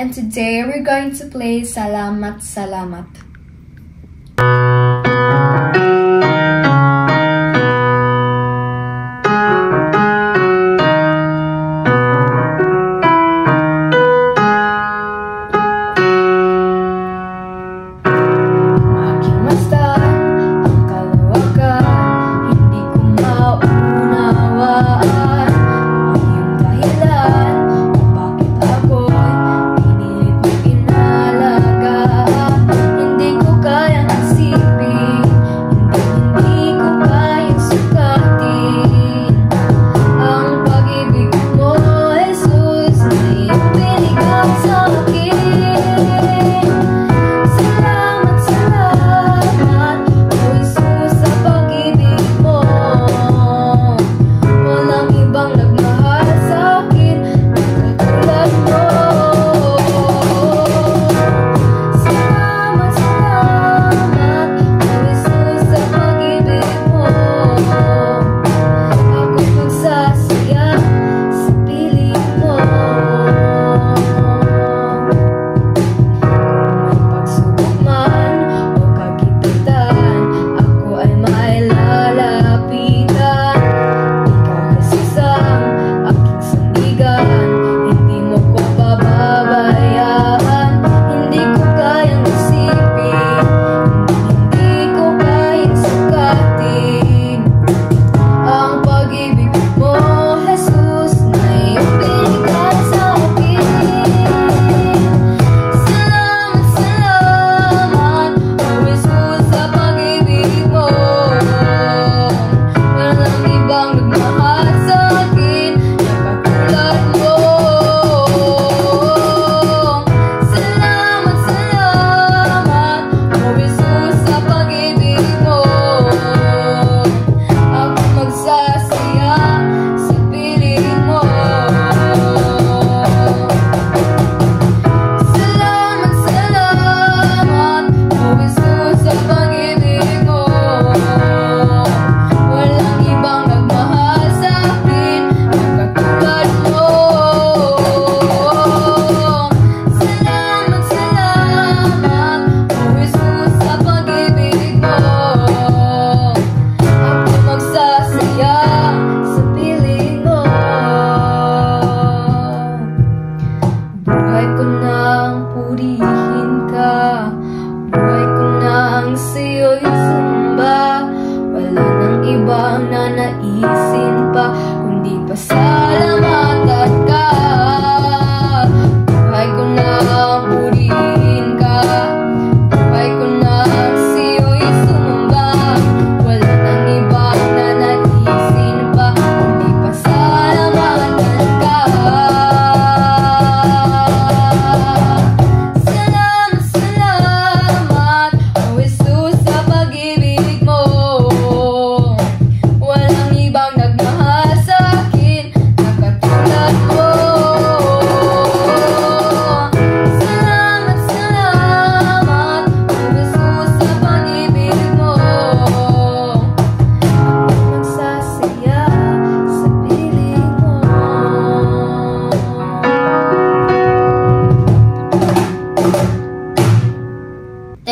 and today we're going to play Salamat Salamat.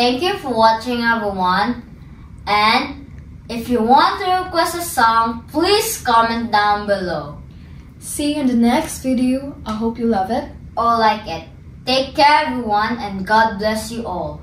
Thank you for watching, everyone. And if you want to request a song, please comment down below. See you in the next video. I hope you love it or like it. Take care, everyone, and God bless you all.